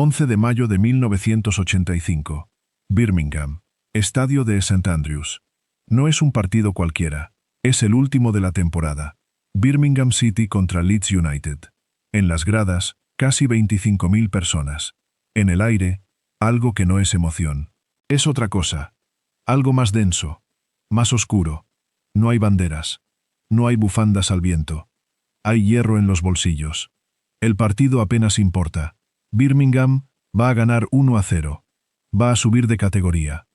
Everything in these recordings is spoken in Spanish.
11 de mayo de 1985. Birmingham. Estadio de St. Andrews. No es un partido cualquiera. Es el último de la temporada. Birmingham City contra Leeds United. En las gradas, casi 25.000 personas. En el aire, algo que no es emoción. Es otra cosa. Algo más denso. Más oscuro. No hay banderas. No hay bufandas al viento. Hay hierro en los bolsillos. El partido apenas importa. Birmingham va a ganar 1-0. Va a subir de categoría.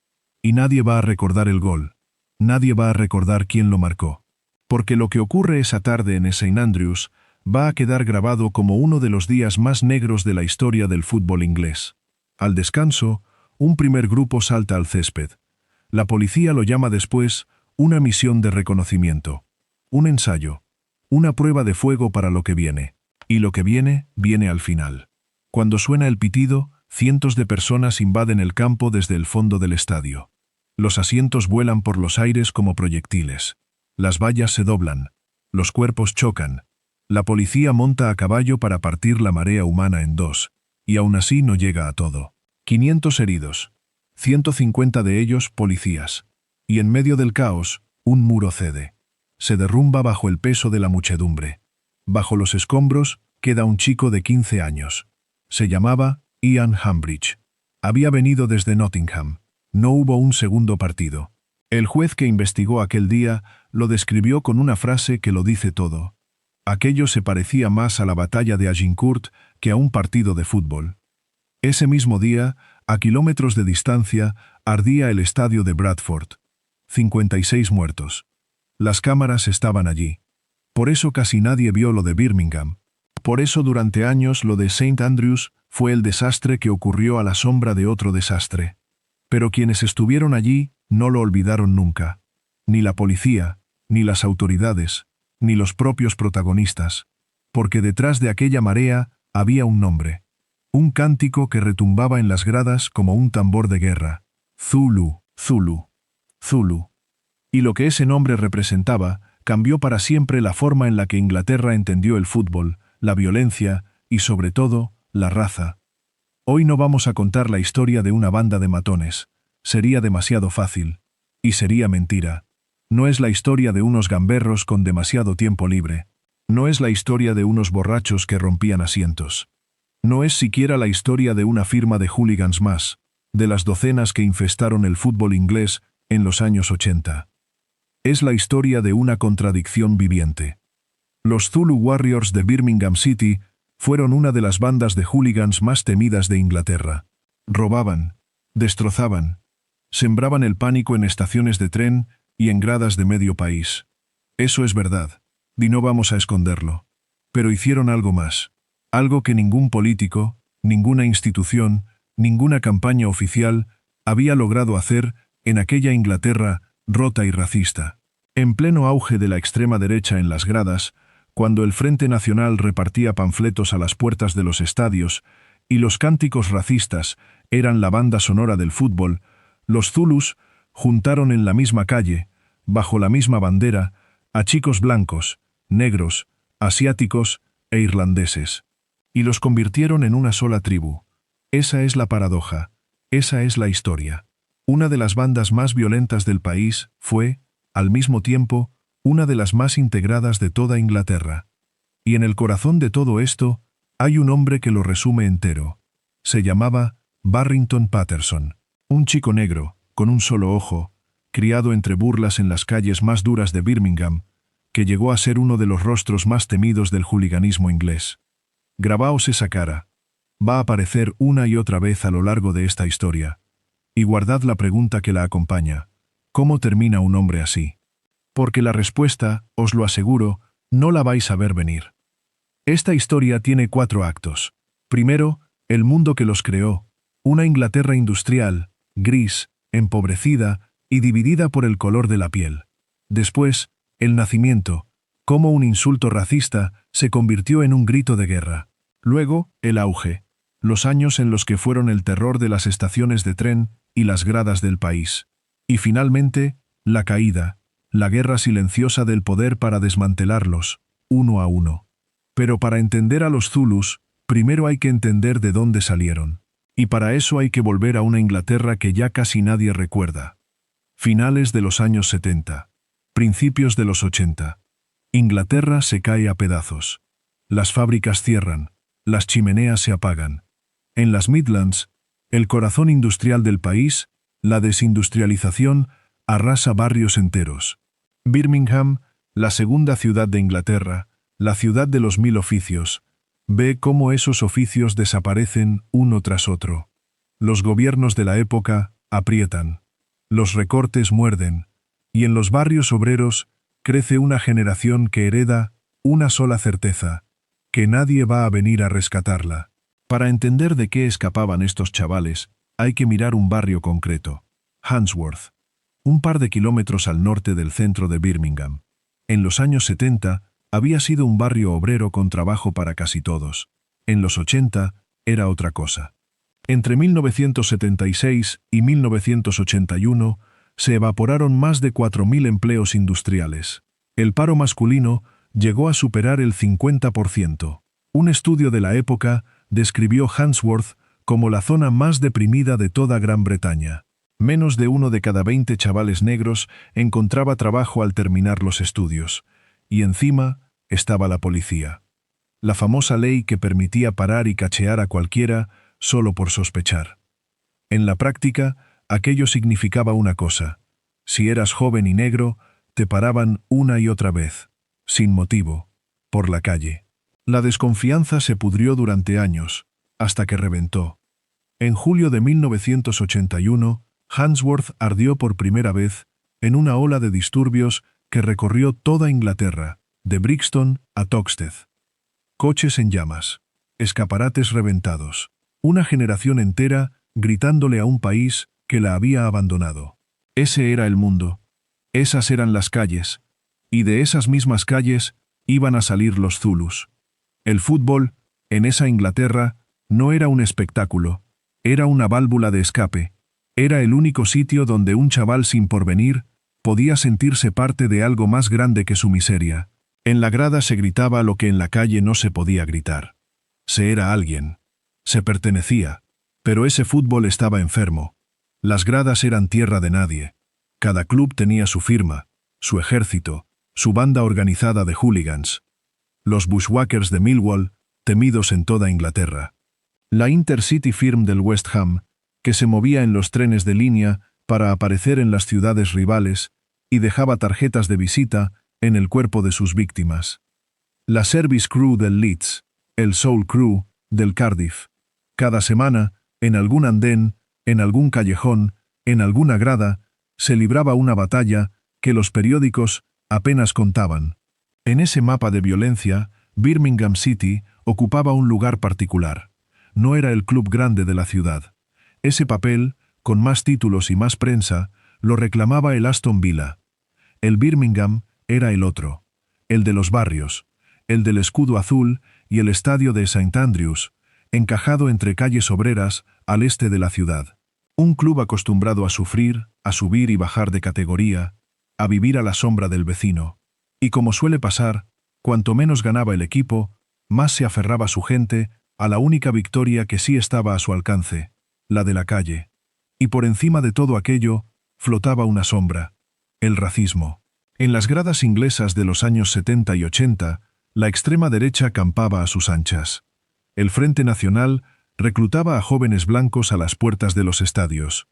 Y nadie va a recordar el gol. Nadie va a recordar quién lo marcó. Porque lo que ocurre esa tarde en St. Andrews va a quedar grabado como uno de los días más negros de la historia del fútbol inglés. Al descanso, un primer grupo salta al césped. La policía lo llama después una misión de reconocimiento. Un ensayo. Una prueba de fuego para lo que viene. Y lo que viene, viene al final. Cuando suena el pitido, cientos de personas invaden el campo desde el fondo del estadio. Los asientos vuelan por los aires como proyectiles. Las vallas se doblan. Los cuerpos chocan. La policía monta a caballo para partir la marea humana en dos. Y aún así no llega a todo. 500 heridos. 150 de ellos policías. Y en medio del caos, un muro cede. Se derrumba bajo el peso de la muchedumbre. Bajo los escombros queda un chico de 15 años. Se llamaba Ian Humbridge. Había venido desde Nottingham. No hubo un segundo partido. El juez que investigó aquel día lo describió con una frase que lo dice todo. Aquello se parecía más a la batalla de Agincourt que a un partido de fútbol. Ese mismo día, a kilómetros de distancia, ardía el estadio de Bradford. 56 muertos. Las cámaras estaban allí. Por eso casi nadie vio lo de Birmingham. Por eso durante años lo de St. Andrews fue el desastre que ocurrió a la sombra de otro desastre. Pero quienes estuvieron allí no lo olvidaron nunca. Ni la policía, ni las autoridades, ni los propios protagonistas. Porque detrás de aquella marea había un nombre. Un cántico que retumbaba en las gradas como un tambor de guerra. Zulu, Zulu, Zulu. Y lo que ese nombre representaba cambió para siempre la forma en la que Inglaterra entendió el fútbol, la violencia y, sobre todo, la raza. Hoy no vamos a contar la historia de una banda de matones. Sería demasiado fácil. Y sería mentira. No es la historia de unos gamberros con demasiado tiempo libre. No es la historia de unos borrachos que rompían asientos. No es siquiera la historia de una firma de hooligans más, de las docenas que infestaron el fútbol inglés en los años 80. Es la historia de una contradicción viviente. Los Zulu Warriors de Birmingham City fueron una de las bandas de hooligans más temidas de Inglaterra. Robaban, destrozaban, sembraban el pánico en estaciones de tren y en gradas de medio país. Eso es verdad, y no vamos a esconderlo. Pero hicieron algo más. Algo que ningún político, ninguna institución, ninguna campaña oficial había logrado hacer en aquella Inglaterra rota y racista. En pleno auge de la extrema derecha en las gradas, cuando el Frente Nacional repartía panfletos a las puertas de los estadios y los cánticos racistas eran la banda sonora del fútbol, los Zulus juntaron en la misma calle, bajo la misma bandera, a chicos blancos, negros, asiáticos e irlandeses. Y los convirtieron en una sola tribu. Esa es la paradoja. Esa es la historia. Una de las bandas más violentas del país fue, al mismo tiempo, una de las más integradas de toda Inglaterra. Y en el corazón de todo esto, hay un hombre que lo resume entero. Se llamaba Barrington Patterson, un chico negro, con un solo ojo, criado entre burlas en las calles más duras de Birmingham, que llegó a ser uno de los rostros más temidos del hooliganismo inglés. Grabaos esa cara. Va a aparecer una y otra vez a lo largo de esta historia. Y guardad la pregunta que la acompaña. ¿Cómo termina un hombre así? Porque la respuesta, os lo aseguro, no la vais a ver venir. Esta historia tiene 4 actos. Primero, el mundo que los creó. Una Inglaterra industrial, gris, empobrecida y dividida por el color de la piel. Después, el nacimiento, cómo un insulto racista se convirtió en un grito de guerra. Luego, el auge, los años en los que fueron el terror de las estaciones de tren y las gradas del país. Y finalmente, la caída, la guerra silenciosa del poder para desmantelarlos, uno a uno. Pero para entender a los Zulus, Primero hay que entender de dónde salieron. Y para eso hay que volver a una Inglaterra que ya casi nadie recuerda. Finales de los años 70. Principios de los 80. Inglaterra se cae a pedazos. Las fábricas cierran. Las chimeneas se apagan. En las Midlands, el corazón industrial del país, la desindustrialización arrasa barrios enteros. Birmingham, la segunda ciudad de Inglaterra, la ciudad de los 1000 oficios, ve cómo esos oficios desaparecen uno tras otro. Los gobiernos de la época aprietan. Los recortes muerden. Y en los barrios obreros crece una generación que hereda una sola certeza, que nadie va a venir a rescatarla. Para entender de qué escapaban estos chavales, hay que mirar un barrio concreto. Handsworth, un par de kilómetros al norte del centro de Birmingham. En los años 70 había sido un barrio obrero con trabajo para casi todos. En los 80 era otra cosa. Entre 1976 y 1981 se evaporaron más de 4.000 empleos industriales. El paro masculino llegó a superar el 50%. Un estudio de la época describió Handsworth como la zona más deprimida de toda Gran Bretaña. Menos de 1 de cada 20 chavales negros encontraba trabajo al terminar los estudios. Y encima estaba la policía. La famosa ley que permitía parar y cachear a cualquiera solo por sospechar. En la práctica, aquello significaba una cosa. Si eras joven y negro, te paraban una y otra vez, sin motivo, por la calle. La desconfianza se pudrió durante años, hasta que reventó. En julio de 1981, Handsworth ardió por primera vez en una ola de disturbios que recorrió toda Inglaterra, de Brixton a Toxteth. Coches en llamas, escaparates reventados, una generación entera gritándole a un país que la había abandonado. Ese era el mundo, esas eran las calles, y de esas mismas calles iban a salir los Zulus. El fútbol, en esa Inglaterra, no era un espectáculo, era una válvula de escape, era el único sitio donde un chaval sin porvenir podía sentirse parte de algo más grande que su miseria. En la grada se gritaba lo que en la calle no se podía gritar. Se era alguien. Se pertenecía. Pero ese fútbol estaba enfermo. Las gradas eran tierra de nadie. Cada club tenía su firma, su ejército, su banda organizada de hooligans. Los bushwhackers de Millwall, temidos en toda Inglaterra. La Intercity Firm del West Ham, que se movía en los trenes de línea para aparecer en las ciudades rivales y dejaba tarjetas de visita en el cuerpo de sus víctimas. La Service Crew del Leeds, el Soul Crew del Cardiff. Cada semana, en algún andén, en algún callejón, en alguna grada, se libraba una batalla que los periódicos apenas contaban. En ese mapa de violencia, Birmingham City ocupaba un lugar particular. No era el club grande de la ciudad. Ese papel, con más títulos y más prensa, lo reclamaba el Aston Villa. El Birmingham era el otro, el de los barrios, el del escudo azul y el estadio de St. Andrews, encajado entre calles obreras al este de la ciudad. Un club acostumbrado a sufrir, a subir y bajar de categoría, a vivir a la sombra del vecino. Y como suele pasar, cuanto menos ganaba el equipo, más se aferraba su gente a la única victoria que sí estaba a su alcance, la de la calle. Y por encima de todo aquello, flotaba una sombra, el racismo. En las gradas inglesas de los años 70 y 80, la extrema derecha campaba a sus anchas. El Frente Nacional reclutaba a jóvenes blancos a las puertas de los estadios.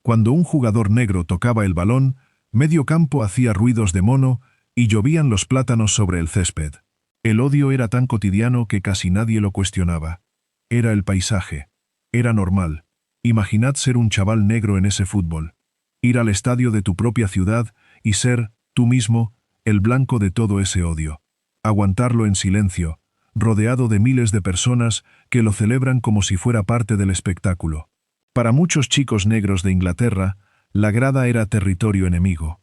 Cuando un jugador negro tocaba el balón, medio campo hacía ruidos de mono y llovían los plátanos sobre el césped. El odio era tan cotidiano que casi nadie lo cuestionaba. Era el paisaje. Era normal. Imaginad ser un chaval negro en ese fútbol. Ir al estadio de tu propia ciudad y ser, tú mismo, el blanco de todo ese odio. Aguantarlo en silencio, rodeado de miles de personas que lo celebran como si fuera parte del espectáculo. Para muchos chicos negros de Inglaterra, la grada era territorio enemigo.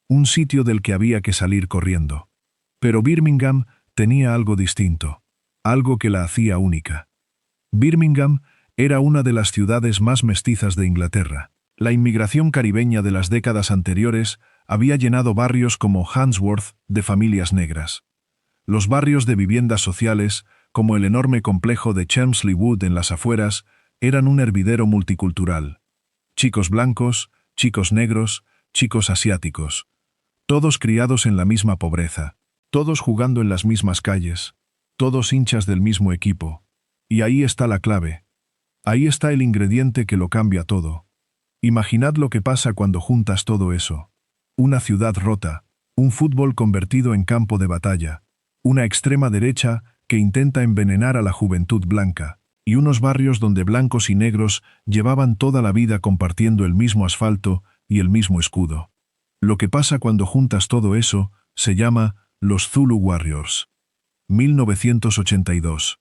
Un sitio del que había que salir corriendo. Pero Birmingham tenía algo distinto, algo que la hacía única. Birmingham era una de las ciudades más mestizas de Inglaterra. La inmigración caribeña de las décadas anteriores había llenado barrios como Handsworth de familias negras. Los barrios de viviendas sociales, como el enorme complejo de Chelmsley Wood en las afueras, eran un hervidero multicultural. Chicos blancos, chicos negros, chicos asiáticos. Todos criados en la misma pobreza. Todos jugando en las mismas calles. Todos hinchas del mismo equipo. Y ahí está la clave. Ahí está el ingrediente que lo cambia todo. Imaginad lo que pasa cuando juntas todo eso. Una ciudad rota, un fútbol convertido en campo de batalla, una extrema derecha que intenta envenenar a la juventud blanca, y unos barrios donde blancos y negros llevaban toda la vida compartiendo el mismo asfalto y el mismo escudo. Lo que pasa cuando juntas todo eso se llama los Zulu Warriors. 1982.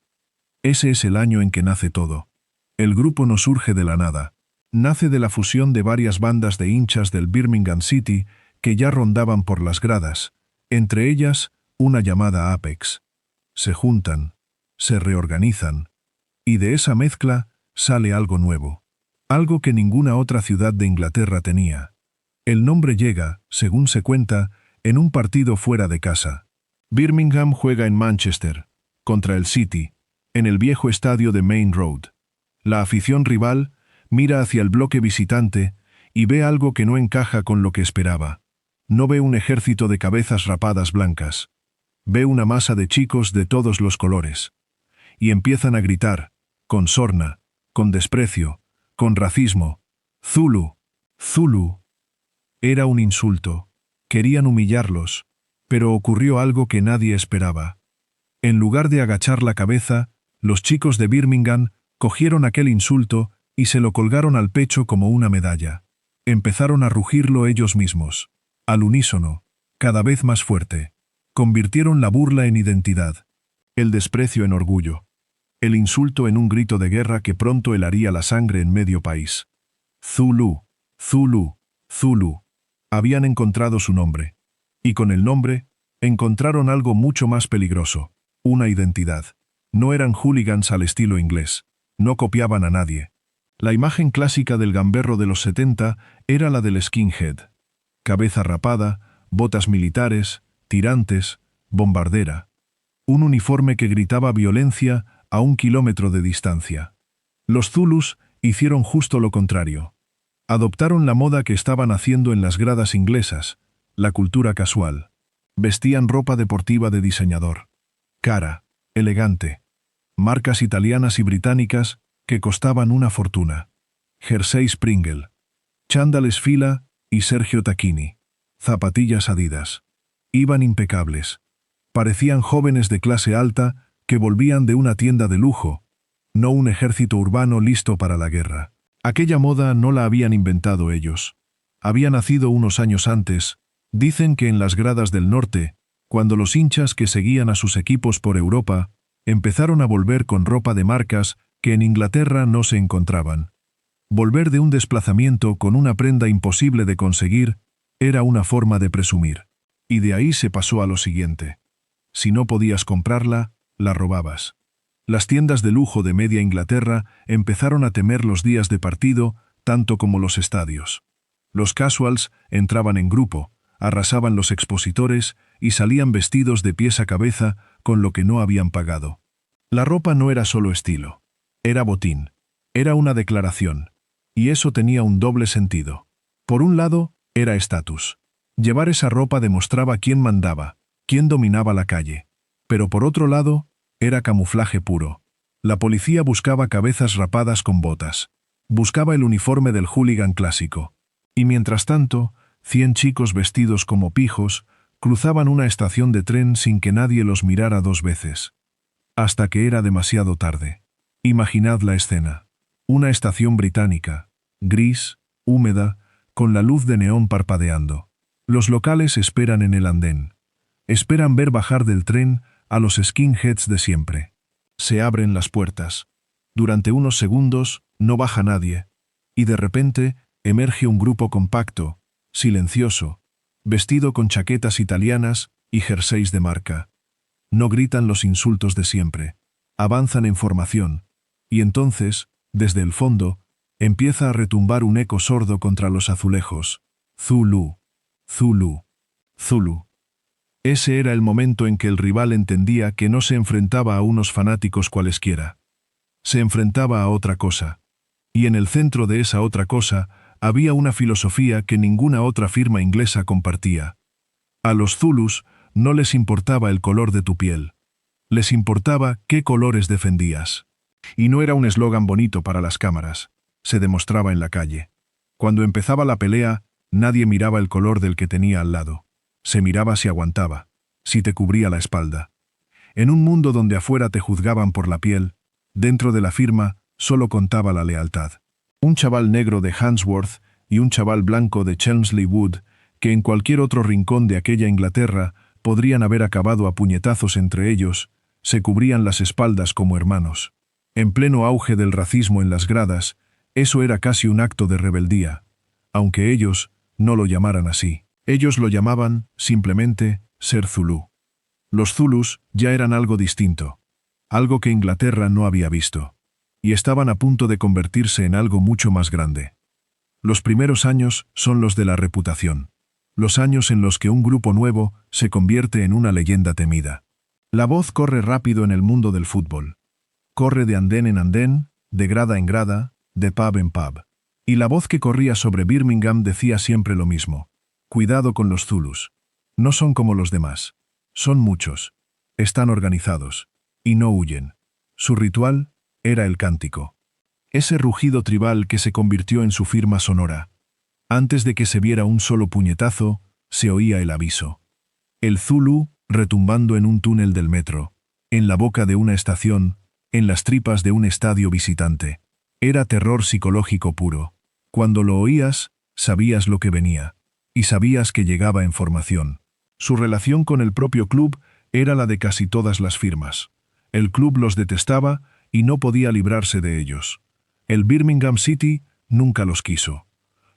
Ese es el año en que nace todo. El grupo no surge de la nada. Nace de la fusión de varias bandas de hinchas del Birmingham City que ya rondaban por las gradas, entre ellas una llamada Apex. Se juntan, se reorganizan, y de esa mezcla sale algo nuevo. Algo que ninguna otra ciudad de Inglaterra tenía. El nombre llega, según se cuenta, en un partido fuera de casa. Birmingham juega en Manchester, contra el City, en el viejo estadio de Main Road. La afición rival mira hacia el bloque visitante y ve algo que no encaja con lo que esperaba. No ve un ejército de cabezas rapadas blancas. Ve una masa de chicos de todos los colores. Y empiezan a gritar, con sorna, con desprecio, con racismo: «Zulu, Zulu». Era un insulto. Querían humillarlos, pero ocurrió algo que nadie esperaba. En lugar de agachar la cabeza, los chicos de Birmingham cogieron aquel insulto y se lo colgaron al pecho como una medalla. Empezaron a rugirlo ellos mismos, al unísono, cada vez más fuerte. Convirtieron la burla en identidad, el desprecio en orgullo, el insulto en un grito de guerra que pronto helaría la sangre en medio país. Zulu, Zulu, Zulu. Habían encontrado su nombre. Y con el nombre, encontraron algo mucho más peligroso, una identidad. No eran hooligans al estilo inglés. No copiaban a nadie. La imagen clásica del gamberro de los 70 era la del skinhead. Cabeza rapada, botas militares, tirantes, bombardera. Un uniforme que gritaba violencia a 1 kilómetro de distancia. Los Zulus hicieron justo lo contrario. Adoptaron la moda que estaban haciendo en las gradas inglesas, la cultura casual. Vestían ropa deportiva de diseñador. Cara, elegante. Marcas italianas y británicas que costaban una fortuna. Jerseys Pringle, chándales Fila y Sergio Tacchini. Zapatillas Adidas. Iban impecables. Parecían jóvenes de clase alta que volvían de una tienda de lujo, no un ejército urbano listo para la guerra. Aquella moda no la habían inventado ellos. Había nacido unos años antes. Dicen que en las gradas del norte, cuando los hinchas que seguían a sus equipos por Europa empezaron a volver con ropa de marcas que en Inglaterra no se encontraban. Volver de un desplazamiento con una prenda imposible de conseguir era una forma de presumir. Y de ahí se pasó a lo siguiente. Si no podías comprarla, la robabas. Las tiendas de lujo de media Inglaterra empezaron a temer los días de partido tanto como los estadios. Los casuals entraban en grupo, arrasaban los expositores y salían vestidos de pies a cabeza con lo que no habían pagado. La ropa no era solo estilo. Era botín. Era una declaración. Y eso tenía un doble sentido. Por un lado, era estatus. Llevar esa ropa demostraba quién mandaba, quién dominaba la calle. Pero por otro lado, era camuflaje puro. La policía buscaba cabezas rapadas con botas. Buscaba el uniforme del hooligan clásico. Y mientras tanto, 100 chicos vestidos como pijos cruzaban una estación de tren sin que nadie los mirara 2 veces. Hasta que era demasiado tarde. Imaginad la escena. Una estación británica, gris, húmeda, con la luz de neón parpadeando. Los locales esperan en el andén. Esperan ver bajar del tren a los skinheads de siempre. Se abren las puertas. Durante unos segundos no baja nadie. Y de repente emerge un grupo compacto, silencioso, vestido con chaquetas italianas y jerseys de marca. No gritan los insultos de siempre. Avanzan en formación. Y entonces, desde el fondo, empieza a retumbar un eco sordo contra los azulejos. Zulu, Zulu, Zulu. Ese era el momento en que el rival entendía que no se enfrentaba a unos fanáticos cualesquiera. Se enfrentaba a otra cosa. Y en el centro de esa otra cosa había una filosofía que ninguna otra firma inglesa compartía. A los Zulus no les importaba el color de tu piel. Les importaba qué colores defendías. Y no era un eslogan bonito para las cámaras. Se demostraba en la calle. Cuando empezaba la pelea, nadie miraba el color del que tenía al lado. Se miraba si aguantaba, si te cubría la espalda. En un mundo donde afuera te juzgaban por la piel, dentro de la firma solo contaba la lealtad. Un chaval negro de Handsworth y un chaval blanco de Chelmsley Wood, que en cualquier otro rincón de aquella Inglaterra podrían haber acabado a puñetazos entre ellos, se cubrían las espaldas como hermanos. En pleno auge del racismo en las gradas, eso era casi un acto de rebeldía, aunque ellos no lo llamaran así. Ellos lo llamaban, simplemente, ser zulú. Los zulus ya eran algo distinto, algo que Inglaterra no había visto, y estaban a punto de convertirse en algo mucho más grande. Los primeros años son los de la reputación, los años en los que un grupo nuevo se convierte en una leyenda temida. La voz corre rápido en el mundo del fútbol. Corre de andén en andén, de grada en grada, de pub en pub. Y la voz que corría sobre Birmingham decía siempre lo mismo. Cuidado con los zulus. No son como los demás. Son muchos. Están organizados. Y no huyen. Su ritual era el cántico. Ese rugido tribal que se convirtió en su firma sonora. Antes de que se viera un solo puñetazo, se oía el aviso. El zulu retumbando en un túnel del metro, en la boca de una estación, en las tripas de un estadio visitante. Era terror psicológico puro. Cuando lo oías, sabías lo que venía. Y sabías que llegaba en formación. Su relación con el propio club era la de casi todas las firmas. El club los detestaba y no podía librarse de ellos. El Birmingham City nunca los quiso.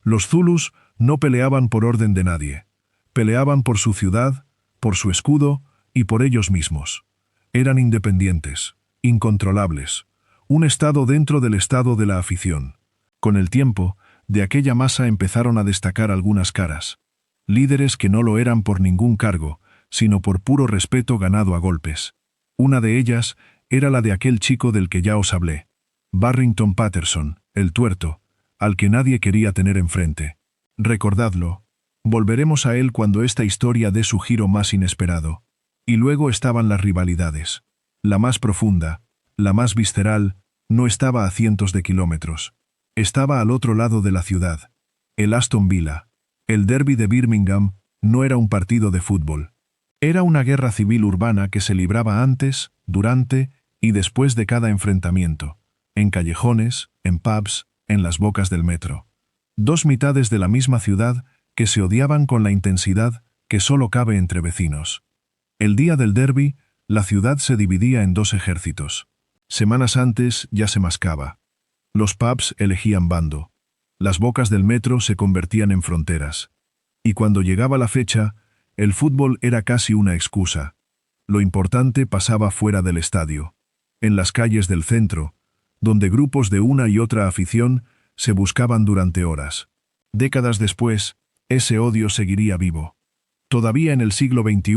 Los zulus no peleaban por orden de nadie. Peleaban por su ciudad, por su escudo y por ellos mismos. Eran independientes, incontrolables. Un estado dentro del estado de la afición. Con el tiempo, de aquella masa empezaron a destacar algunas caras. Líderes que no lo eran por ningún cargo, sino por puro respeto ganado a golpes. Una de ellas era la de aquel chico del que ya os hablé. Barrington Patterson, el tuerto, al que nadie quería tener enfrente. Recordadlo. Volveremos a él cuando esta historia dé su giro más inesperado. Y luego estaban las rivalidades. La más profunda, la más visceral, no estaba a cientos de kilómetros. Estaba al otro lado de la ciudad. El Aston Villa, el derbi de Birmingham, no era un partido de fútbol. Era una guerra civil urbana que se libraba antes, durante y después de cada enfrentamiento, en callejones, en pubs, en las bocas del metro. Dos mitades de la misma ciudad que se odiaban con la intensidad que solo cabe entre vecinos. El día del derbi, la ciudad se dividía en dos ejércitos. Semanas antes ya se mascaba. Los pubs elegían bando. Las bocas del metro se convertían en fronteras. Y cuando llegaba la fecha, el fútbol era casi una excusa. Lo importante pasaba fuera del estadio, en las calles del centro, donde grupos de una y otra afición se buscaban durante horas. Décadas después, ese odio seguiría vivo. Todavía en el siglo XXI,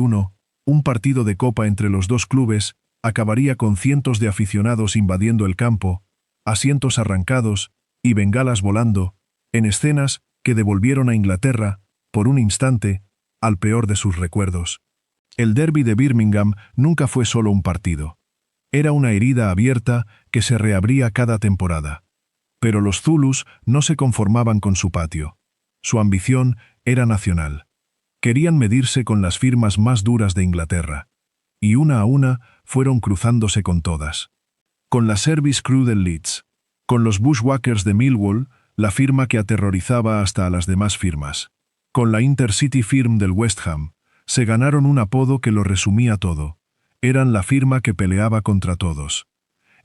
un partido de copa entre los dos clubes acabaría con cientos de aficionados invadiendo el campo, asientos arrancados y bengalas volando, en escenas que devolvieron a Inglaterra, por un instante, al peor de sus recuerdos. El derbi de Birmingham nunca fue solo un partido. Era una herida abierta que se reabría cada temporada. Pero los zulus no se conformaban con su patio. Su ambición era nacional. Querían medirse con las firmas más duras de Inglaterra. Y una a una fueron cruzándose con todas. Con la Service Crew del Leeds. Con los Bushwhackers de Millwall, la firma que aterrorizaba hasta a las demás firmas. Con la Intercity Firm del West Ham, se ganaron un apodo que lo resumía todo. Eran la firma que peleaba contra todos.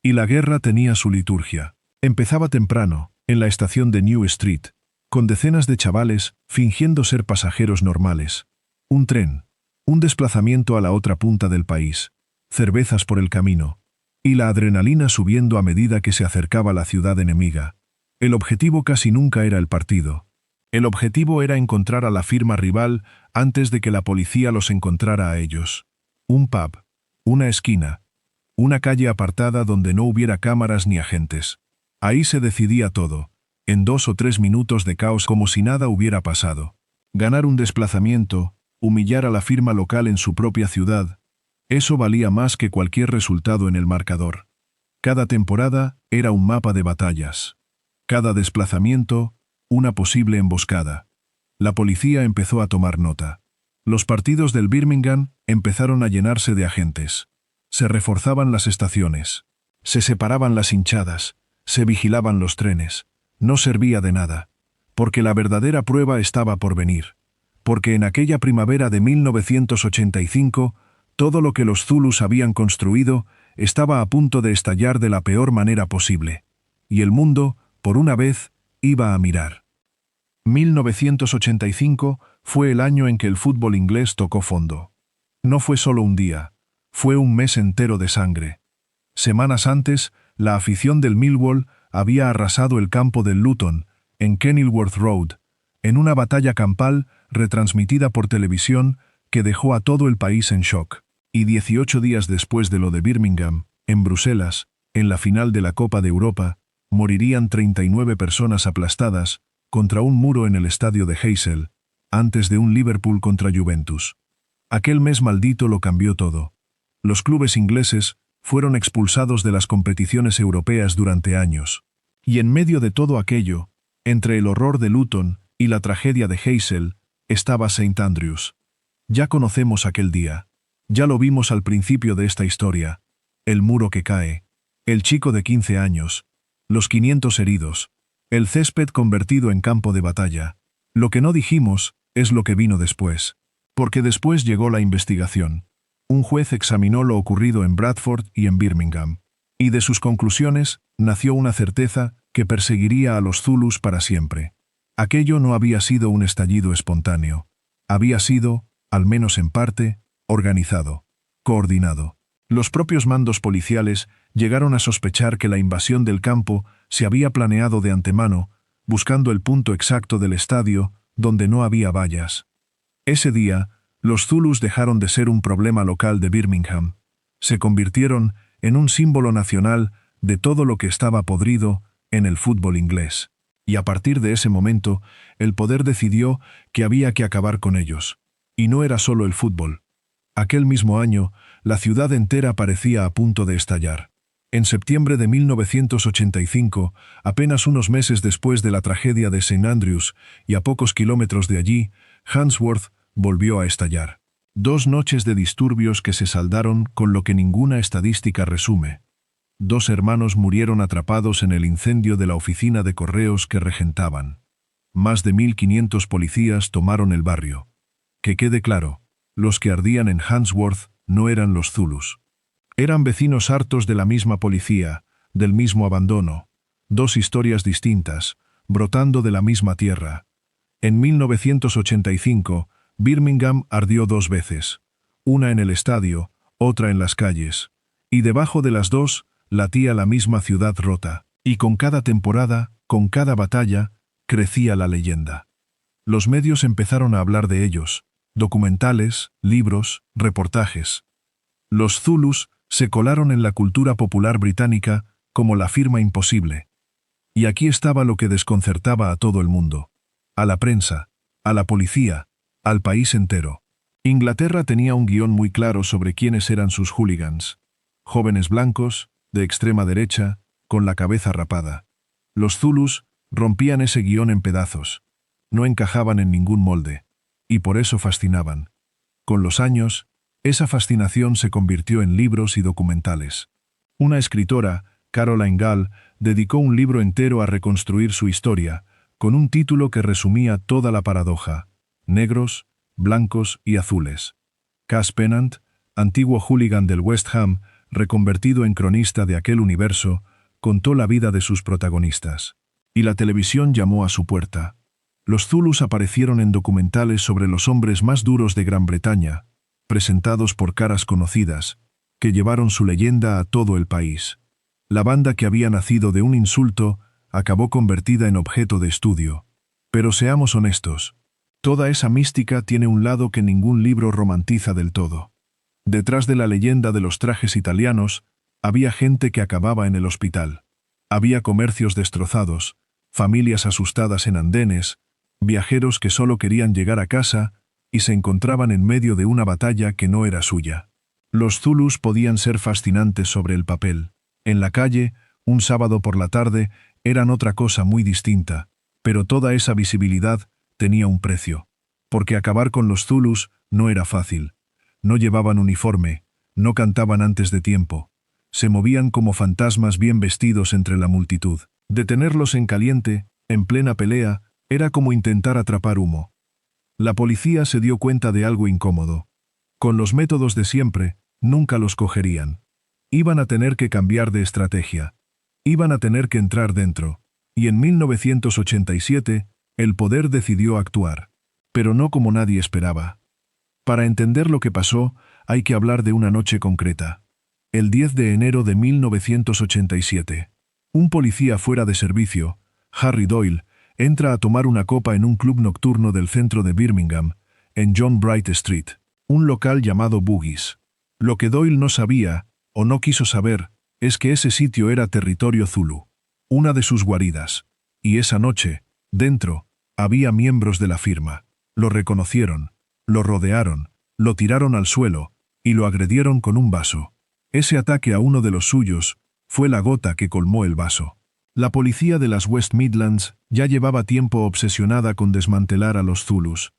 Y la guerra tenía su liturgia. Empezaba temprano, en la estación de New Street, con decenas de chavales fingiendo ser pasajeros normales. Un tren, un desplazamiento a la otra punta del país, cervezas por el camino, y la adrenalina subiendo a medida que se acercaba la ciudad enemiga. El objetivo casi nunca era el partido. El objetivo era encontrar a la firma rival antes de que la policía los encontrara a ellos. Un pub, una esquina, una calle apartada donde no hubiera cámaras ni agentes. Ahí se decidía todo, en 2 o 3 minutos de caos como si nada hubiera pasado. Ganar un desplazamiento, humillar a la firma local en su propia ciudad, eso valía más que cualquier resultado en el marcador. Cada temporada era un mapa de batallas. Cada desplazamiento, una posible emboscada. La policía empezó a tomar nota. Los partidos del Birmingham empezaron a llenarse de agentes. Se reforzaban las estaciones. Se separaban las hinchadas. Se vigilaban los trenes. No servía de nada. Porque la verdadera prueba estaba por venir. Porque en aquella primavera de 1985, todo lo que los Zulus habían construido estaba a punto de estallar de la peor manera posible. Y el mundo, por una vez, iba a mirar. 1985 fue el año en que el fútbol inglés tocó fondo. No fue solo un día, fue un mes entero de sangre. Semanas antes, la afición del Millwall había arrasado el campo del Luton, en Kenilworth Road, en una batalla campal retransmitida por televisión que dejó a todo el país en shock. Y 18 días después de lo de Birmingham, en Bruselas, en la final de la Copa de Europa, morirían 39 personas aplastadas contra un muro en el estadio de Heysel, antes de un Liverpool contra Juventus. Aquel mes maldito lo cambió todo. Los clubes ingleses fueron expulsados de las competiciones europeas durante años. Y en medio de todo aquello, entre el horror de Luton y la tragedia de Heysel, estaba St. Andrews. Ya conocemos aquel día. Ya lo vimos al principio de esta historia. El muro que cae. El chico de 15 años. Los 500 heridos. El césped convertido en campo de batalla. Lo que no dijimos es lo que vino después. Porque después llegó la investigación. Un juez examinó lo ocurrido en Bradford y en Birmingham. Y de sus conclusiones nació una certeza que perseguiría a los Zulus para siempre. Aquello no había sido un estallido espontáneo. Había sido, al menos en parte, organizado, coordinado. Los propios mandos policiales llegaron a sospechar que la invasión del campo se había planeado de antemano, buscando el punto exacto del estadio donde no había vallas. Ese día, los Zulus dejaron de ser un problema local de Birmingham. Se convirtieron en un símbolo nacional de todo lo que estaba podrido en el fútbol inglés. Y a partir de ese momento, el poder decidió que había que acabar con ellos. Y no era solo el fútbol. Aquel mismo año, la ciudad entera parecía a punto de estallar. En septiembre de 1985, apenas unos meses después de la tragedia de St. Andrews y a pocos kilómetros de allí, Handsworth volvió a estallar. 2 noches de disturbios que se saldaron con lo que ninguna estadística resume. 2 hermanos murieron atrapados en el incendio de la oficina de correos que regentaban. Más de 1.500 policías tomaron el barrio. Que quede claro, los que ardían en Handsworth no eran los Zulus. Eran vecinos hartos de la misma policía, del mismo abandono. 2 historias distintas, brotando de la misma tierra. En 1985, Birmingham ardió 2 veces. Una en el estadio, otra en las calles. Y debajo de las 2, latía la misma ciudad rota. Y con cada temporada, con cada batalla, crecía la leyenda. Los medios empezaron a hablar de ellos. Documentales, libros, reportajes. Los Zulus se colaron en la cultura popular británica como la firma imposible. Y aquí estaba lo que desconcertaba a todo el mundo. A la prensa, a la policía, al país entero. Inglaterra tenía un guión muy claro sobre quiénes eran sus hooligans. Jóvenes blancos, de extrema derecha, con la cabeza rapada. Los Zulus rompían ese guión en pedazos. No encajaban en ningún molde. Y por eso fascinaban. Con los años, esa fascinación se convirtió en libros y documentales. Una escritora, Caroline Gall, dedicó un libro entero a reconstruir su historia, con un título que resumía toda la paradoja: negros, blancos y azules. Cass Pennant, antiguo hooligan del West Ham, reconvertido en cronista de aquel universo, contó la vida de sus protagonistas. Y la televisión llamó a su puerta. Los Zulus aparecieron en documentales sobre los hombres más duros de Gran Bretaña, presentados por caras conocidas, que llevaron su leyenda a todo el país. La banda que había nacido de un insulto acabó convertida en objeto de estudio. Pero seamos honestos, Toda esa mística tiene un lado que ningún libro romantiza del todo. Detrás de la leyenda de los trajes italianos, había gente que acababa en el hospital. Había comercios destrozados, familias asustadas en andenes, viajeros que solo querían llegar a casa y se encontraban en medio de una batalla que no era suya. Los Zulus podían ser fascinantes sobre el papel. En la calle, un sábado por la tarde, eran otra cosa muy distinta, pero toda esa visibilidad tenía un precio. Porque acabar con los Zulus no era fácil. No llevaban uniforme, no cantaban antes de tiempo. Se movían como fantasmas bien vestidos entre la multitud. Detenerlos en caliente, en plena pelea, era como intentar atrapar humo. La policía se dio cuenta de algo incómodo. Con los métodos de siempre, nunca los cogerían. Iban a tener que cambiar de estrategia. Iban a tener que entrar dentro. Y en 1987, el poder decidió actuar. Pero no como nadie esperaba. Para entender lo que pasó, hay que hablar de una noche concreta. El 10 de enero de 1987. Un policía fuera de servicio, Harry Doyle, entra a tomar una copa en un club nocturno del centro de Birmingham, en John Bright Street, un local llamado Boogies. Lo que Doyle no sabía, o no quiso saber, es que ese sitio era territorio Zulu, una de sus guaridas. Y esa noche, dentro, había miembros de la firma. Lo reconocieron, lo rodearon, lo tiraron al suelo y lo agredieron con un vaso. Ese ataque a uno de los suyos fue la gota que colmó el vaso. La policía de las West Midlands ya llevaba tiempo obsesionada con desmantelar a los Zulus,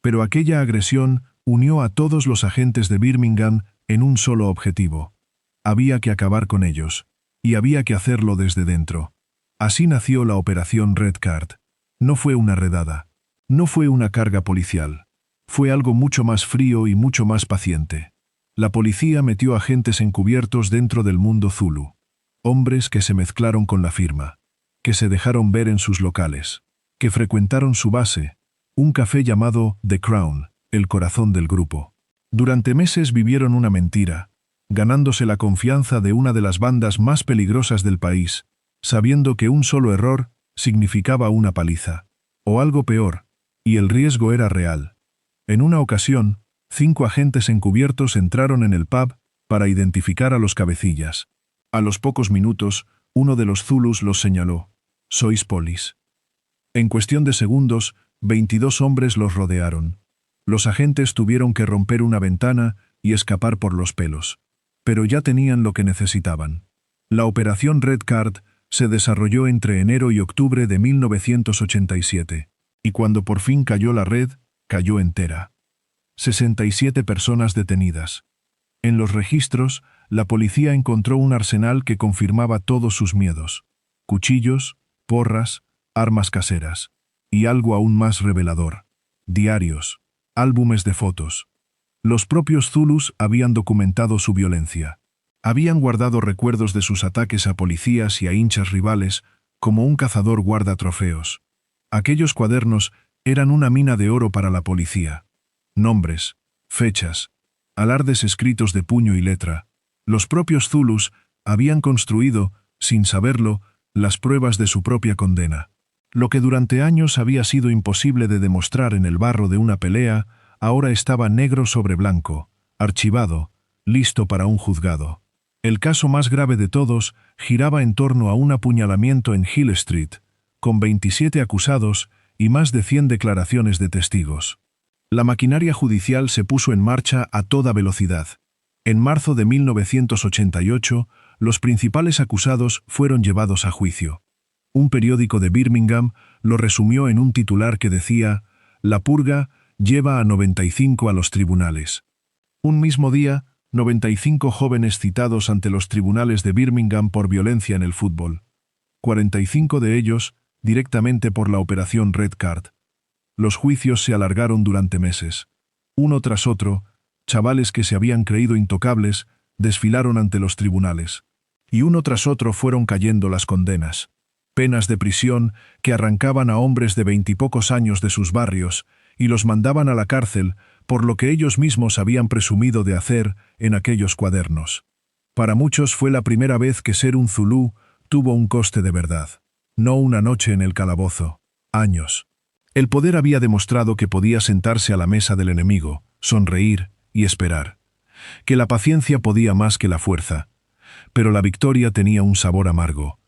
pero aquella agresión unió a todos los agentes de Birmingham en un solo objetivo. Había que acabar con ellos, y había que hacerlo desde dentro. Así nació la Operación Red Card. No fue una redada. No fue una carga policial. Fue algo mucho más frío y mucho más paciente. La policía metió agentes encubiertos dentro del mundo Zulu. Hombres que se mezclaron con la firma, que se dejaron ver en sus locales, que frecuentaron su base, un café llamado The Crown, el corazón del grupo. Durante meses vivieron una mentira, ganándose la confianza de una de las bandas más peligrosas del país, sabiendo que un solo error significaba una paliza, o algo peor, y el riesgo era real. En una ocasión, 5 agentes encubiertos entraron en el pub para identificar a los cabecillas. A los pocos minutos, uno de los Zulus los señaló. «Sois polis». En cuestión de segundos, 22 hombres los rodearon. Los agentes tuvieron que romper una ventana y escapar por los pelos. Pero ya tenían lo que necesitaban. La Operación Red Card se desarrolló entre enero y octubre de 1987. Y cuando por fin cayó la red, cayó entera. 67 personas detenidas. En los registros, la policía encontró un arsenal que confirmaba todos sus miedos. Cuchillos, porras, armas caseras. Y algo aún más revelador. Diarios, álbumes de fotos. Los propios Zulus habían documentado su violencia. Habían guardado recuerdos de sus ataques a policías y a hinchas rivales, como un cazador guarda trofeos. Aquellos cuadernos eran una mina de oro para la policía. Nombres, fechas, alardes escritos de puño y letra. Los propios Zulus habían construido, sin saberlo, las pruebas de su propia condena. Lo que durante años había sido imposible de demostrar en el barro de una pelea, ahora estaba negro sobre blanco, archivado, listo para un juzgado. El caso más grave de todos giraba en torno a un apuñalamiento en Hill Street, con 27 acusados y más de 100 declaraciones de testigos. La maquinaria judicial se puso en marcha a toda velocidad. En marzo de 1988, los principales acusados fueron llevados a juicio. Un periódico de Birmingham lo resumió en un titular que decía: «La purga lleva a 95 a los tribunales». Un mismo día, 95 jóvenes citados ante los tribunales de Birmingham por violencia en el fútbol. 45 de ellos directamente por la Operación Red Card. Los juicios se alargaron durante meses. Uno tras otro, chavales que se habían creído intocables desfilaron ante los tribunales. Y uno tras otro fueron cayendo las condenas. Penas de prisión que arrancaban a hombres de 20 y pocos años de sus barrios y los mandaban a la cárcel por lo que ellos mismos habían presumido de hacer en aquellos cuadernos. Para muchos fue la primera vez que ser un zulú tuvo un coste de verdad. No una noche en el calabozo. Años. El poder había demostrado que podía sentarse a la mesa del enemigo, sonreír y esperar. Que la paciencia podía más que la fuerza. Pero la victoria tenía un sabor amargo,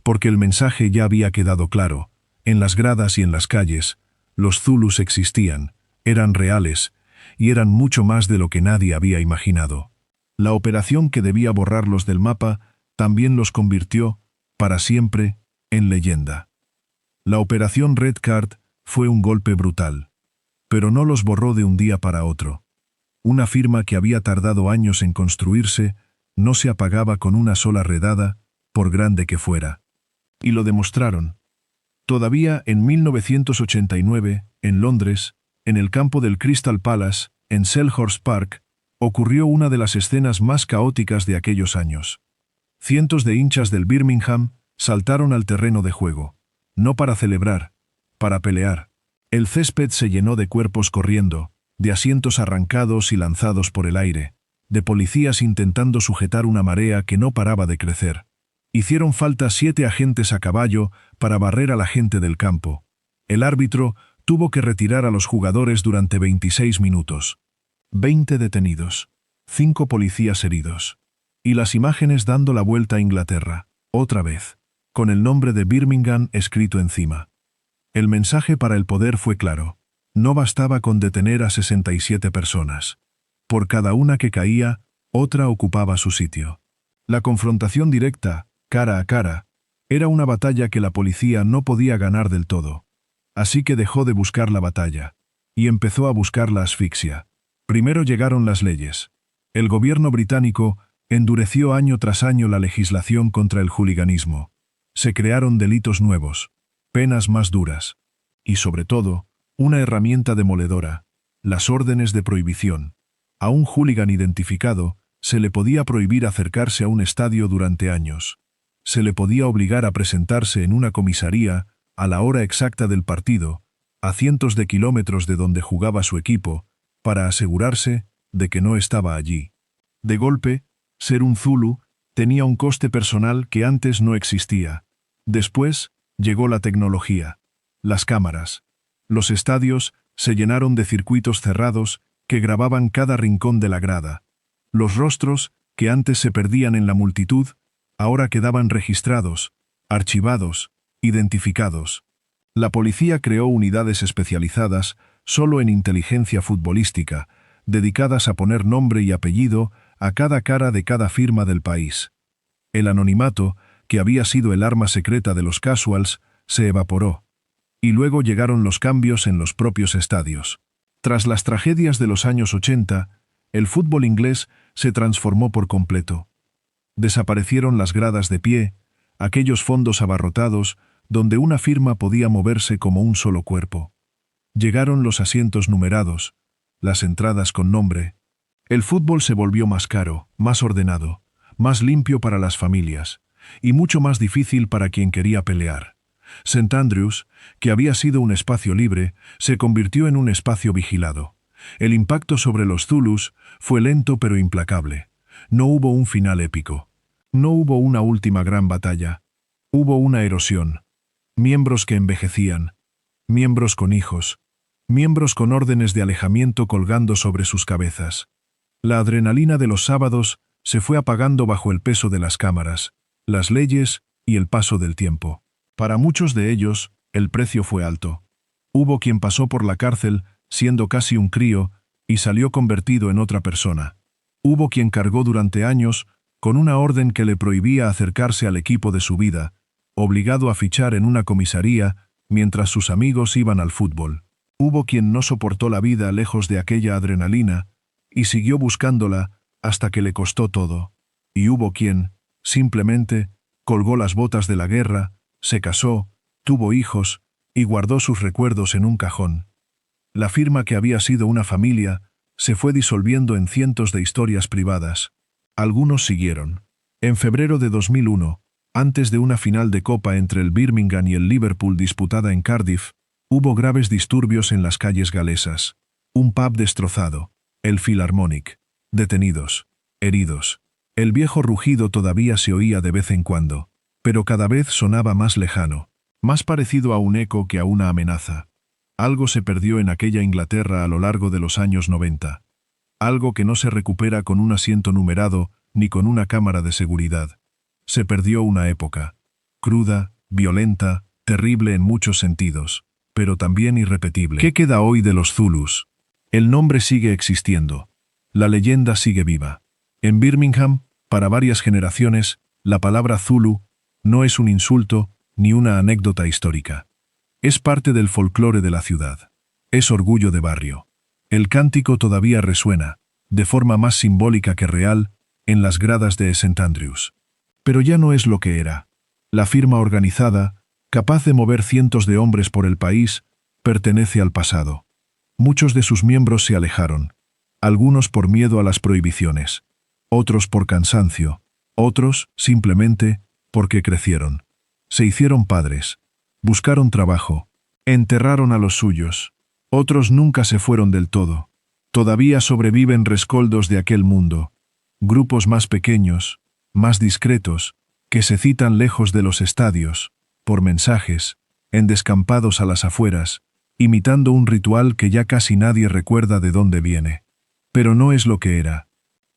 porque el mensaje ya había quedado claro. En las gradas y en las calles, los zulus existían, eran reales, y eran mucho más de lo que nadie había imaginado. La operación que debía borrarlos del mapa también los convirtió, para siempre, en leyenda. La operación Red Card fue un golpe brutal, pero no los borró de un día para otro. Una firma que había tardado años en construirse no se apagaba con una sola redada, por grande que fuera. Y lo demostraron. Todavía en 1989, en Londres, en el campo del Crystal Palace, en Selhurst Park, ocurrió una de las escenas más caóticas de aquellos años. Cientos de hinchas del Birmingham saltaron al terreno de juego, no para celebrar, para pelear. El césped se llenó de cuerpos corriendo, de asientos arrancados y lanzados por el aire, de policías intentando sujetar una marea que no paraba de crecer. Hicieron falta 7 agentes a caballo para barrer a la gente del campo. El árbitro tuvo que retirar a los jugadores durante 26 minutos. 20 detenidos. 5 policías heridos. Y las imágenes dando la vuelta a Inglaterra, otra vez, con el nombre de Birmingham escrito encima. El mensaje para el poder fue claro. No bastaba con detener a 67 personas. Por cada una que caía, otra ocupaba su sitio. La confrontación directa, cara a cara, era una batalla que la policía no podía ganar del todo. Así que dejó de buscar la batalla, y empezó a buscar la asfixia. Primero llegaron las leyes. El gobierno británico endureció año tras año la legislación contra el hooliganismo. Se crearon delitos nuevos, penas más duras, y sobre todo, una herramienta demoledora, las órdenes de prohibición. A un hooligan identificado se le podía prohibir acercarse a un estadio durante años. Se le podía obligar a presentarse en una comisaría a la hora exacta del partido, a cientos de kilómetros de donde jugaba su equipo, para asegurarse de que no estaba allí. De golpe, ser un zulu tenía un coste personal que antes no existía. Después llegó la tecnología, las cámaras. Los estadios se llenaron de circuitos cerrados que grababan cada rincón de la grada. Los rostros, que antes se perdían en la multitud, ahora quedaban registrados, archivados, identificados. La policía creó unidades especializadas solo en inteligencia futbolística, dedicadas a poner nombre y apellido a cada cara de cada firma del país. El anonimato, que había sido el arma secreta de los casuals, se evaporó. Y luego llegaron los cambios en los propios estadios. Tras las tragedias de los años 80, el fútbol inglés se transformó por completo. Desaparecieron las gradas de pie, aquellos fondos abarrotados donde una firma podía moverse como un solo cuerpo. Llegaron los asientos numerados, las entradas con nombre. El fútbol se volvió más caro, más ordenado, más limpio para las familias, y mucho más difícil para quien quería pelear. St. Andrews, que había sido un espacio libre, se convirtió en un espacio vigilado. El impacto sobre los zulus fue lento pero implacable. No hubo un final épico. No hubo una última gran batalla. Hubo una erosión. Miembros que envejecían. Miembros con hijos. Miembros con órdenes de alejamiento colgando sobre sus cabezas. La adrenalina de los sábados se fue apagando bajo el peso de las cámaras, las leyes y el paso del tiempo. Para muchos de ellos, el precio fue alto. Hubo quien pasó por la cárcel siendo casi un crío y salió convertido en otra persona. Hubo quien cargó durante años con una orden que le prohibía acercarse al equipo de su vida, obligado a fichar en una comisaría mientras sus amigos iban al fútbol. Hubo quien no soportó la vida lejos de aquella adrenalina y siguió buscándola hasta que le costó todo. Y hubo quien, simplemente, colgó las botas de la guerra, se casó, tuvo hijos y guardó sus recuerdos en un cajón. La firma que había sido una familia se fue disolviendo en cientos de historias privadas. Algunos siguieron. En febrero de 2001, antes de una final de Copa entre el Birmingham y el Liverpool disputada en Cardiff, hubo graves disturbios en las calles galesas. Un pub destrozado. El Philharmonic. Detenidos. Heridos. El viejo rugido todavía se oía de vez en cuando, pero cada vez sonaba más lejano, más parecido a un eco que a una amenaza. Algo se perdió en aquella Inglaterra a lo largo de los años 90. Algo que no se recupera con un asiento numerado ni con una cámara de seguridad. Se perdió una época. Cruda, violenta, terrible en muchos sentidos, pero también irrepetible. ¿Qué queda hoy de los Zulus? El nombre sigue existiendo. La leyenda sigue viva. En Birmingham, para varias generaciones, la palabra Zulu no es un insulto ni una anécdota histórica. Es parte del folclore de la ciudad. Es orgullo de barrio. El cántico todavía resuena, de forma más simbólica que real, en las gradas de St. Andrews. Pero ya no es lo que era. La firma organizada, capaz de mover cientos de hombres por el país, pertenece al pasado. Muchos de sus miembros se alejaron, algunos por miedo a las prohibiciones, otros por cansancio, otros, simplemente, porque crecieron. Se hicieron padres, buscaron trabajo, enterraron a los suyos. Otros nunca se fueron del todo. Todavía sobreviven rescoldos de aquel mundo. Grupos más pequeños, más discretos, que se citan lejos de los estadios, por mensajes, en descampados a las afueras, imitando un ritual que ya casi nadie recuerda de dónde viene. Pero no es lo que era.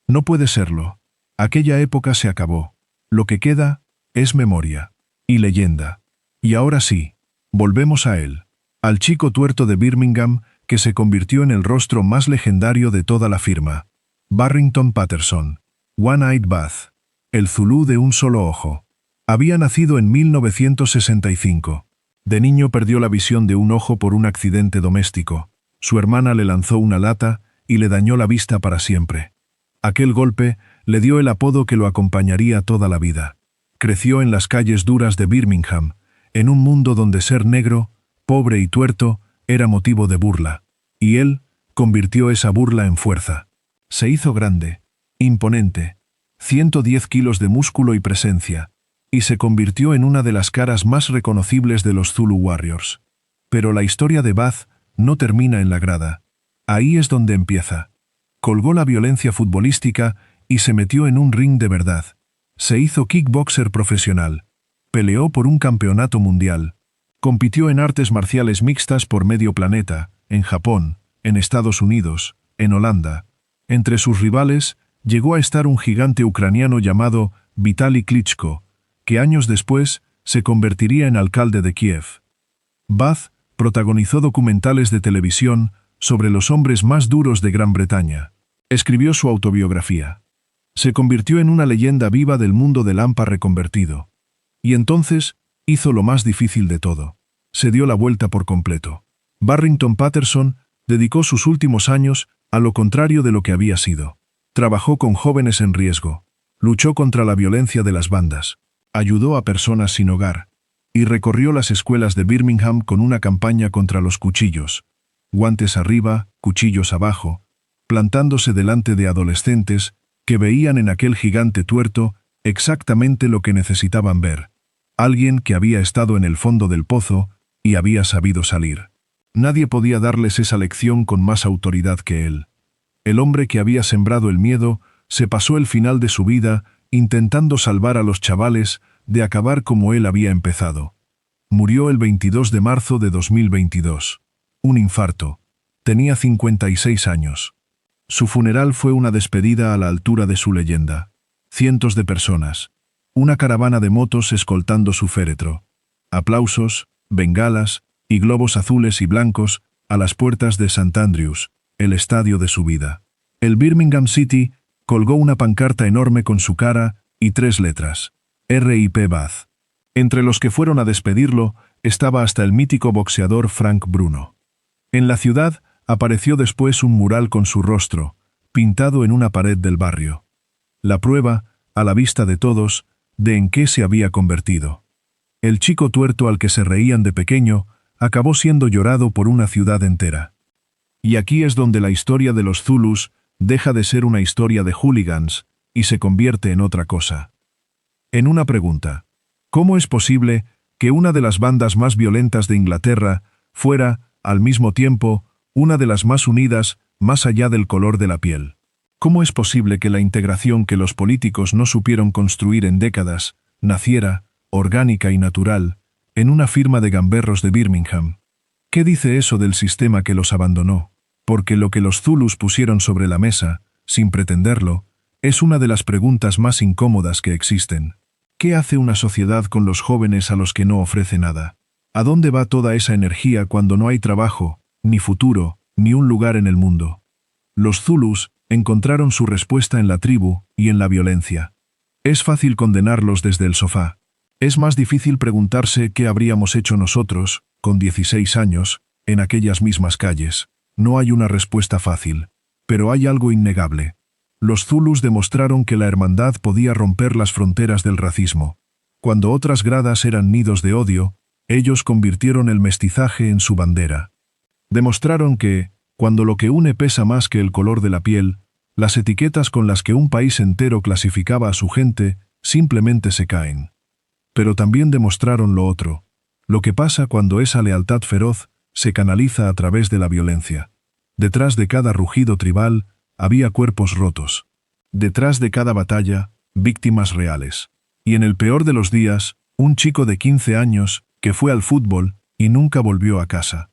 No puede serlo. Aquella época se acabó. Lo que queda es memoria y leyenda. Y ahora sí, volvemos a él, al chico tuerto de Birmingham que se convirtió en el rostro más legendario de toda la firma. Barrington Patterson, One-Eyed Bath, el Zulú de un solo ojo. Había nacido en 1965. De niño perdió la visión de un ojo por un accidente doméstico. Su hermana le lanzó una lata y le dañó la vista para siempre. Aquel golpe le dio el apodo que lo acompañaría toda la vida. Creció en las calles duras de Birmingham, en un mundo donde ser negro, pobre y tuerto, era motivo de burla. Y él convirtió esa burla en fuerza. Se hizo grande, imponente, 110 kilos de músculo y presencia, y se convirtió en una de las caras más reconocibles de los Zulu Warriors. Pero la historia de Bath no termina en la grada. Ahí es donde empieza. Colgó la violencia futbolística y se metió en un ring de verdad. Se hizo kickboxer profesional. Peleó por un campeonato mundial. Compitió en artes marciales mixtas por medio planeta, en Japón, en Estados Unidos, en Holanda. Entre sus rivales, llegó a estar un gigante ucraniano llamado Vitaly Klitschko, que años después se convertiría en alcalde de Kiev. Bath protagonizó documentales de televisión sobre los hombres más duros de Gran Bretaña. Escribió su autobiografía. Se convirtió en una leyenda viva del mundo del hampa reconvertido. Y entonces hizo lo más difícil de todo. Se dio la vuelta por completo. Barrington Patterson dedicó sus últimos años a lo contrario de lo que había sido. Trabajó con jóvenes en riesgo. Luchó contra la violencia de las bandas. Ayudó a personas sin hogar. Y recorrió las escuelas de Birmingham con una campaña contra los cuchillos. Guantes arriba, cuchillos abajo, plantándose delante de adolescentes que veían en aquel gigante tuerto exactamente lo que necesitaban ver. Alguien que había estado en el fondo del pozo y había sabido salir. Nadie podía darles esa lección con más autoridad que él. El hombre que había sembrado el miedo se pasó el final de su vida intentando salvar a los chavales de acabar como él había empezado. Murió el 22 de marzo de 2022. Un infarto. Tenía 56 años. Su funeral fue una despedida a la altura de su leyenda. Cientos de personas. Una caravana de motos escoltando su féretro. Aplausos, bengalas y globos azules y blancos a las puertas de St. Andrews, el estadio de su vida. El Birmingham City colgó una pancarta enorme con su cara y 3 letras. R.I.P. Bath. Entre los que fueron a despedirlo estaba hasta el mítico boxeador Frank Bruno. En la ciudad apareció después un mural con su rostro, pintado en una pared del barrio. La prueba, a la vista de todos, de en qué se había convertido. El chico tuerto al que se reían de pequeño acabó siendo llorado por una ciudad entera. Y aquí es donde la historia de los Zulus deja de ser una historia de hooligans y se convierte en otra cosa. En una pregunta. ¿Cómo es posible que una de las bandas más violentas de Inglaterra fuera, al mismo tiempo, una de las más unidas, más allá del color de la piel? ¿Cómo es posible que la integración que los políticos no supieron construir en décadas, naciera, orgánica y natural, en una firma de gamberros de Birmingham? ¿Qué dice eso del sistema que los abandonó? Porque lo que los Zulus pusieron sobre la mesa, sin pretenderlo, es una de las preguntas más incómodas que existen. ¿Qué hace una sociedad con los jóvenes a los que no ofrece nada? ¿A dónde va toda esa energía cuando no hay trabajo, ni futuro, ni un lugar en el mundo? Los Zulus encontraron su respuesta en la tribu y en la violencia. Es fácil condenarlos desde el sofá. Es más difícil preguntarse qué habríamos hecho nosotros, con 16 años, en aquellas mismas calles. No hay una respuesta fácil, pero hay algo innegable. Los Zulus demostraron que la hermandad podía romper las fronteras del racismo. Cuando otras gradas eran nidos de odio, ellos convirtieron el mestizaje en su bandera. Demostraron que, cuando lo que une pesa más que el color de la piel, las etiquetas con las que un país entero clasificaba a su gente simplemente se caen. Pero también demostraron lo otro, lo que pasa cuando esa lealtad feroz se canaliza a través de la violencia. Detrás de cada rugido tribal había cuerpos rotos. Detrás de cada batalla, víctimas reales. Y en el peor de los días, un chico de 15 años que fue al fútbol y nunca volvió a casa.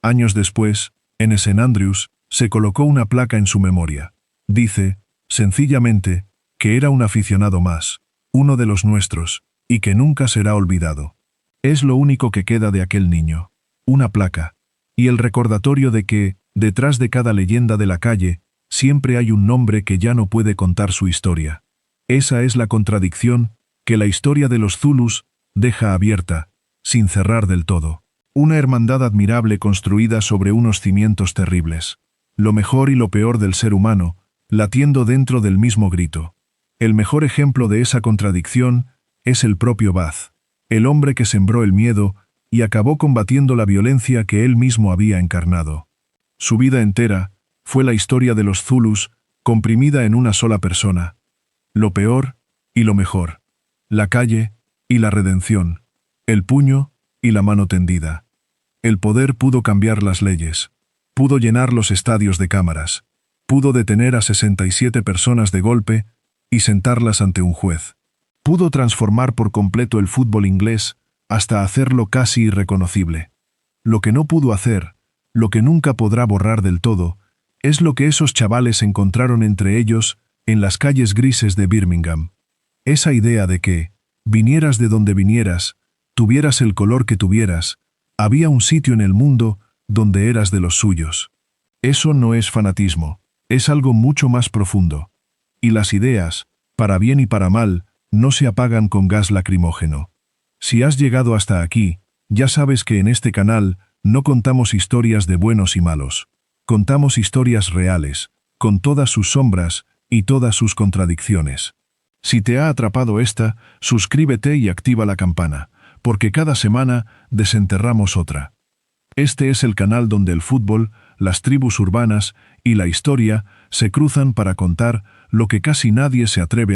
Años después, en St. Andrews, se colocó una placa en su memoria. Dice, sencillamente, que era un aficionado más, uno de los nuestros, y que nunca será olvidado. Es lo único que queda de aquel niño. Una placa. Y el recordatorio de que, detrás de cada leyenda de la calle, siempre hay un nombre que ya no puede contar su historia. Esa es la contradicción que la historia de los Zulus deja abierta, sin cerrar del todo. Una hermandad admirable construida sobre unos cimientos terribles. Lo mejor y lo peor del ser humano, latiendo dentro del mismo grito. El mejor ejemplo de esa contradicción es el propio Baz, el hombre que sembró el miedo y acabó combatiendo la violencia que él mismo había encarnado. Su vida entera fue la historia de los Zulus, comprimida en una sola persona. Lo peor y lo mejor. La calle y la redención. El puño y la mano tendida. El poder pudo cambiar las leyes. Pudo llenar los estadios de cámaras. Pudo detener a 67 personas de golpe y sentarlas ante un juez. Pudo transformar por completo el fútbol inglés hasta hacerlo casi irreconocible. Lo que no pudo hacer, lo que nunca podrá borrar del todo, es lo que esos chavales encontraron entre ellos en las calles grises de Birmingham. Esa idea de que, vinieras de donde vinieras, tuvieras el color que tuvieras, había un sitio en el mundo donde eras de los suyos. Eso no es fanatismo, es algo mucho más profundo. Y las ideas, para bien y para mal, no se apagan con gas lacrimógeno. Si has llegado hasta aquí, ya sabes que en este canal no contamos historias de buenos y malos. Contamos historias reales, con todas sus sombras y todas sus contradicciones. Si te ha atrapado esta, suscríbete y activa la campana, porque cada semana desenterramos otra. Este es el canal donde el fútbol, las tribus urbanas y la historia se cruzan para contar lo que casi nadie se atreve